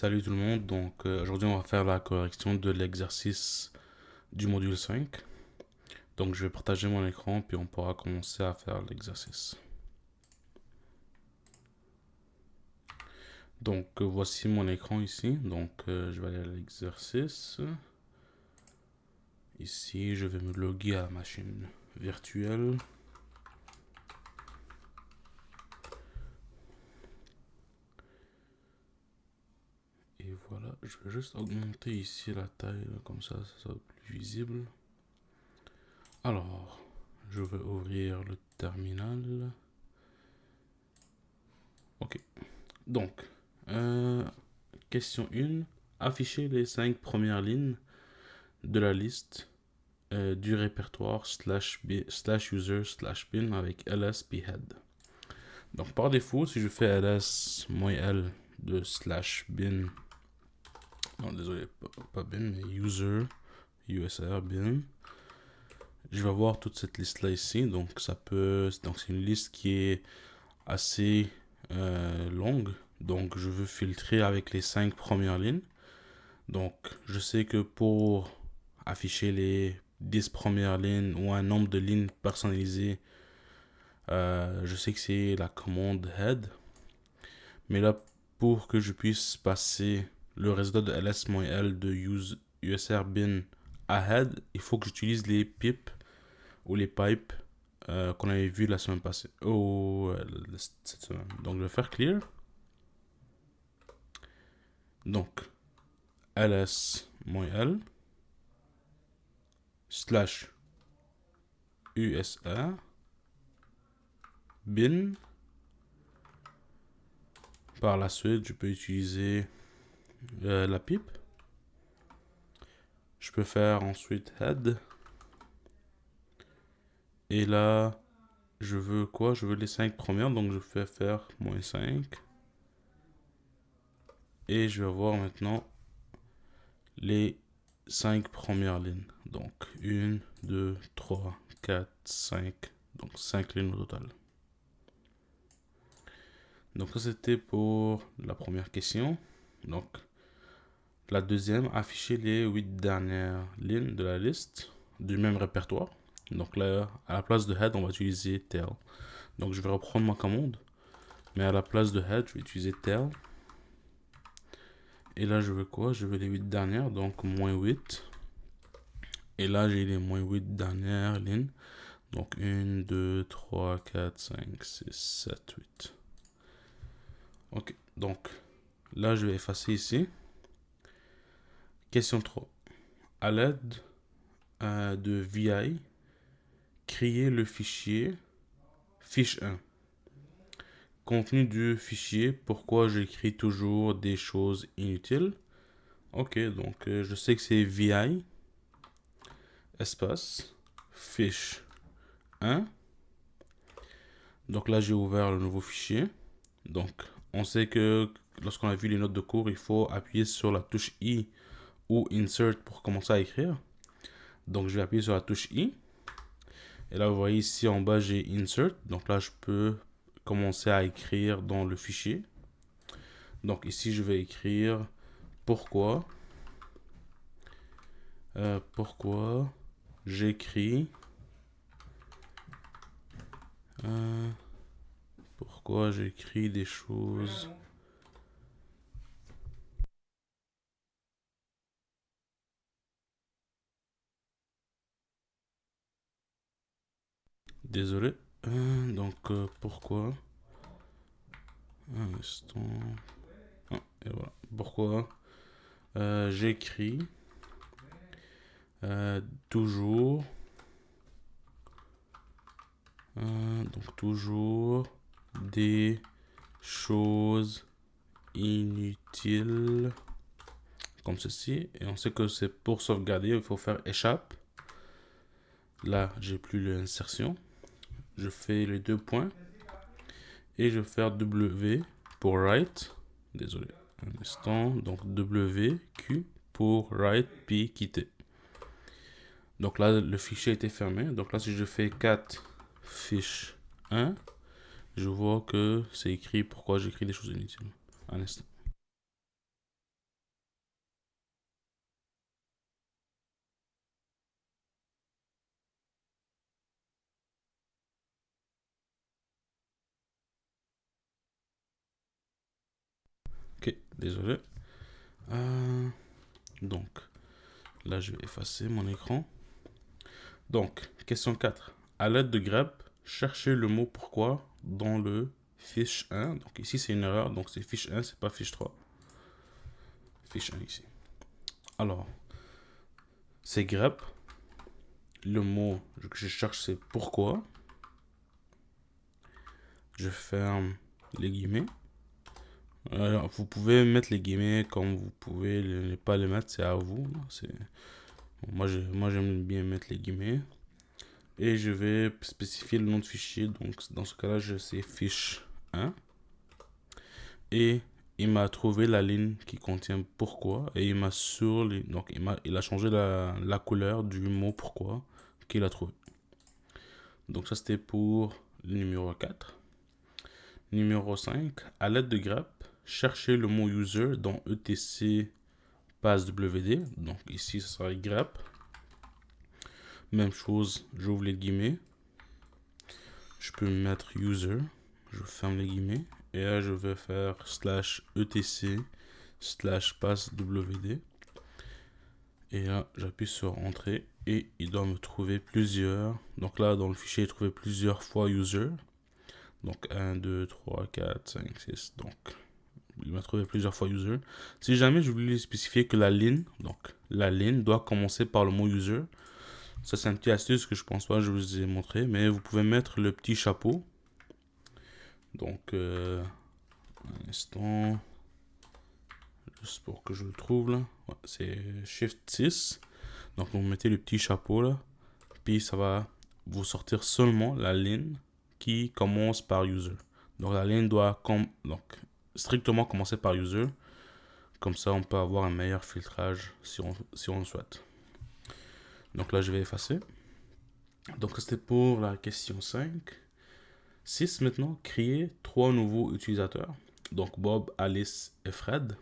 Salut tout le monde, aujourd'hui on va faire la correction de l'exercice du module 5. Donc je vais partager mon écran puis on pourra commencer à faire l'exercice. Voici mon écran ici, je vais aller à l'exercice. Ici je vais me loguer à la machine virtuelle. Et voilà, je vais juste augmenter ici la taille, comme ça sera plus visible. Alors, je vais ouvrir le terminal. Ok, donc, question 1. Afficher les 5 premières lignes de la liste du répertoire slash user slash bin avec ls-head. Donc par défaut, si je fais ls-l de slash bin, non désolé, pas bin, mais user, usr bin, je vais avoir toute cette liste là ici. Donc c'est une liste qui est assez longue. Donc je veux filtrer avec les 5 premières lignes. Donc je sais que pour afficher les 10 premières lignes ou un nombre de lignes personnalisées, je sais que c'est la commande head. Mais là, pour que je puisse passer le résultat de ls-l de usr bin à head, il faut que j'utilise les pips ou les pipes qu'on avait vu la semaine passée. Cette semaine. Donc je vais faire clear. Donc ls-l slash usr bin. Par la suite, je peux utiliser la pipe. Je peux faire ensuite head. Et là, je veux quoi? Je veux les 5 premières, donc je fais faire -5. Et je vais voir maintenant les 5 premières lignes. Donc 1, 2, 3, 4, 5. Donc 5 lignes au total. Donc ça c'était pour la première question. Donc la deuxième, afficher les 8 dernières lignes de la liste du même répertoire. Donc là, à la place de head, on va utiliser tail. Donc je vais reprendre ma commande. Mais à la place de head, je vais utiliser tail. Et là, je veux quoi? Je veux les 8 dernières, donc -8. Et là, j'ai les -8 dernières lignes. Donc 1, 2, 3, 4, 5, 6, 7, 8. Ok, donc là, je vais effacer ici. Question 3. À l'aide de VI, créer le fichier fiche 1. Contenu du fichier, pourquoi j'écris toujours des choses inutiles. Ok, donc je sais que c'est VI, espace, fiche 1. Donc là, j'ai ouvert le nouveau fichier. Donc, on sait que lorsqu'on a vu les notes de cours, il faut appuyer sur la touche I ou Insert pour commencer à écrire. Donc, je vais appuyer sur la touche I. Et là, vous voyez ici en bas, j'ai Insert. Donc là, je peux commencer à écrire dans le fichier. Donc ici, je vais écrire pourquoi. Pourquoi j'écris. Pourquoi j'écris des choses. Désolé. Pourquoi. Un instant. Ah, et voilà. Pourquoi j'écris toujours. Donc toujours des choses inutiles comme ceci. Et on sait que c'est pour sauvegarder, il faut faire échappe. Là, j'ai plus l'insertion. Je fais les 2 points. Et je vais faire W pour write. Désolé, un instant. Donc W, Q pour write, puis quitter. Donc là, le fichier a été fermé. Donc là, si je fais 4 fiche 1, je vois que c'est écrit pourquoi j'écris des choses inutiles. Un instant. désolé. Donc, là, je vais effacer mon écran. Donc, question 4. À l'aide de grep, cherchez le mot pourquoi dans le fiche 1. Donc, ici, c'est une erreur. Donc, c'est fiche 1, c'est pas fiche 3. Fiche 1 ici. Alors, c'est grep. Le mot que je cherche, c'est pourquoi. Je ferme les guillemets. Vous pouvez mettre les guillemets comme vous pouvez ne pas les mettre, c'est à vous. Moi, j'aime bien mettre les guillemets. Et je vais spécifier le nom de fichier. Donc, dans ce cas-là, c'est fiche 1. Et il m'a trouvé la ligne qui contient pourquoi. Et il m'a donc, il a changé la couleur du mot pourquoi qu'il a trouvé. Donc, ça, c'était pour le numéro 4. Numéro 5. À l'aide de grep, cherchez le mot user dans etc passwd. Donc, ici, ça sera grep. Même chose, j'ouvre les guillemets. Je peux mettre user. Je ferme les guillemets. Et là, je vais faire /etc /passwd. Et là, j'appuie sur entrée. Et il doit me trouver plusieurs. Donc là, dans le fichier, il trouvé plusieurs fois user. Donc 1, 2, 3, 4, 5, 6. Donc, il m'a trouvé plusieurs fois user. Si jamais je voulais spécifier que la ligne doit commencer par le mot user. Ça, c'est un petit astuce que je pense pas, je vous ai montré. Mais vous pouvez mettre le petit chapeau. Donc, un instant. Juste pour que je le trouve là. Ouais, c'est Shift 6. Donc, vous mettez le petit chapeau là. Puis, ça va vous sortir seulement la ligne qui commence par user. Donc, la ligne doit strictement commencer par user. Comme ça, on peut avoir un meilleur filtrage si on le souhaite. Donc là, je vais effacer. Donc, c'était pour la question 5. 6 maintenant, créer 3 nouveaux utilisateurs. Donc, Bob, Alice et Fred.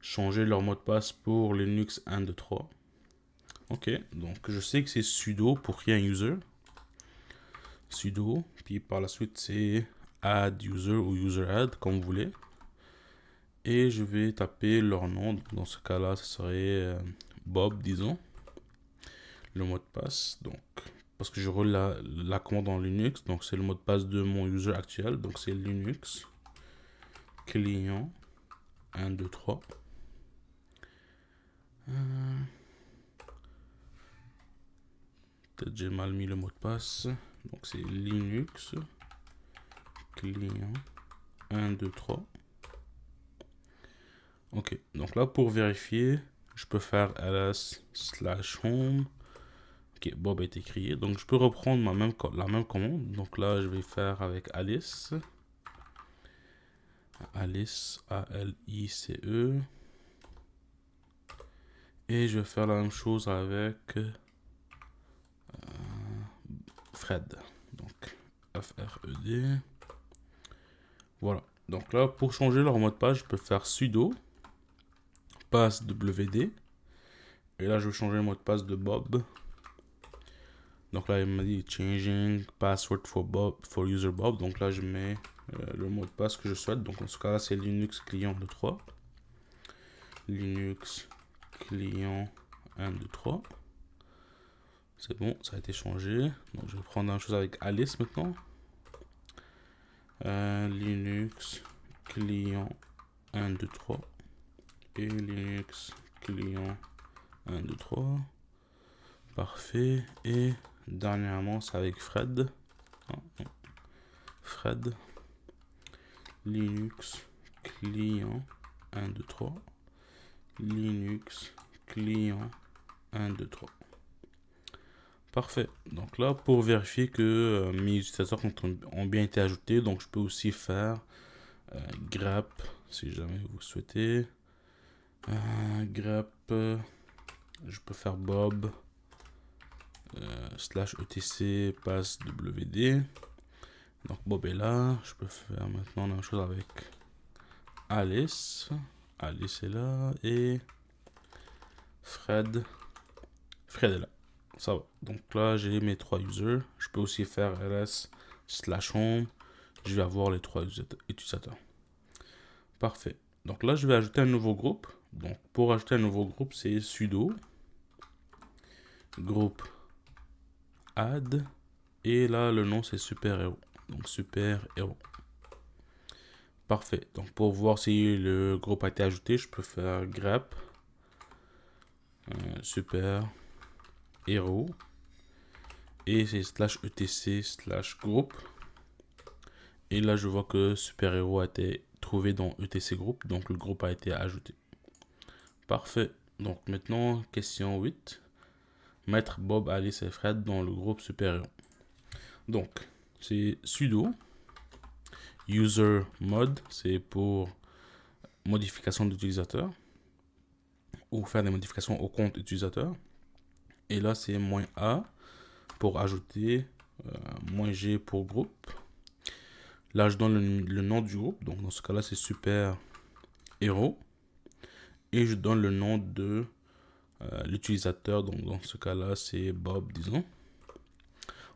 Changer leur mot de passe pour Linux 1, 2, 3. Ok, donc je sais que c'est sudo pour créer un user. Sudo, puis par la suite c'est add user ou user add, comme vous voulez. Et je vais taper leur nom. Dans ce cas-là, ce serait Bob, disons. Le mot de passe, donc, parce que je roule la commande en Linux, donc c'est le mot de passe de mon user actuel. Donc c'est Linux client 1, 2, 3. Peut-être j'ai mal mis le mot de passe. Donc c'est Linux client 1, 2, 3. Ok, donc là pour vérifier, je peux faire ls/home. Ok, Bob a été créé. Donc je peux reprendre la même commande. Donc là je vais faire avec Alice. Alice, A-L-I-C-E. Et je vais faire la même chose avec Fred. Donc F-R-E-D. Voilà. Donc là, pour changer leur mot de passe, je peux faire sudo passwd. Et là, je vais changer le mot de passe de Bob. Donc là, il m'a dit changing password for user Bob. Donc là, je mets le mot de passe que je souhaite. Donc en ce cas-là, c'est Linux client 2, 3. Linux client 1, 2, 3. C'est bon, ça a été changé. Donc je vais prendre la même chose avec Alice maintenant. Linux client 1, 2, 3. Et Linux client 1, 2, 3. Parfait. Et dernièrement, c'est avec Fred. Fred. Linux client 1, 2, 3. Linux client 1, 2, 3. Parfait. Donc là, pour vérifier que mes utilisateurs ont bien été ajoutés, donc je peux aussi faire grep, si jamais vous souhaitez. Grep, je peux faire Bob /etc passwd. Donc Bob est là. Je peux faire maintenant la même chose avec Alice. Alice est là. Et Fred. Fred est là. Ça va. Donc là, j'ai mes 3 users. Je peux aussi faire ls/home. Je vais avoir les 3 utilisateurs. Parfait. Donc là, je vais ajouter un nouveau groupe. Donc pour ajouter un nouveau groupe, c'est sudo groupe add. Et là, le nom, c'est super héros. Donc super héros. Parfait. Donc pour voir si le groupe a été ajouté, je peux faire grep super héros. Et c'est /etc/groupe. Et là, je vois que super héros a été trouvé dans etc groupe. Donc le groupe a été ajouté. Parfait. Donc maintenant, question 8. Mettre Bob, Alice et Fred dans le groupe super héros. Donc, c'est sudo user mode, c'est pour modification d'utilisateur ou faire des modifications au compte utilisateur. Et là, c'est -a pour ajouter, -g pour groupe. Là, je donne le nom du groupe. Donc, dans ce cas-là, c'est super héros. Et je donne le nom de l'utilisateur. Donc, dans ce cas-là, c'est Bob, disons.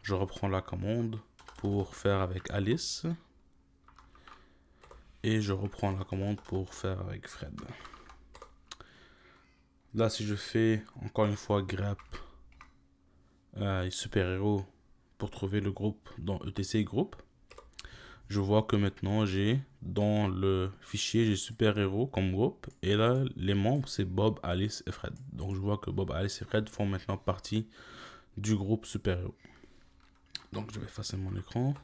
Je reprends la commande pour faire avec Alice. Et je reprends la commande pour faire avec Fred. Là, si je fais encore une fois grep super héros pour trouver le groupe dans etc groupe, je vois que maintenant j'ai dans le fichier j'ai super héros comme groupe et là les membres c'est Bob, Alice et Fred. Donc je vois que Bob, Alice et Fred font maintenant partie du groupe super héros. Donc je vais effacer mon écran.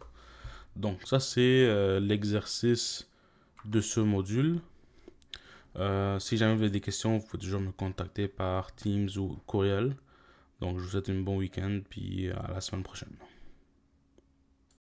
Donc ça c'est l'exercice de ce module. Si jamais vous avez des questions, vous pouvez toujours me contacter par Teams ou courriel. Donc je vous souhaite un bon week-end puis à la semaine prochaine.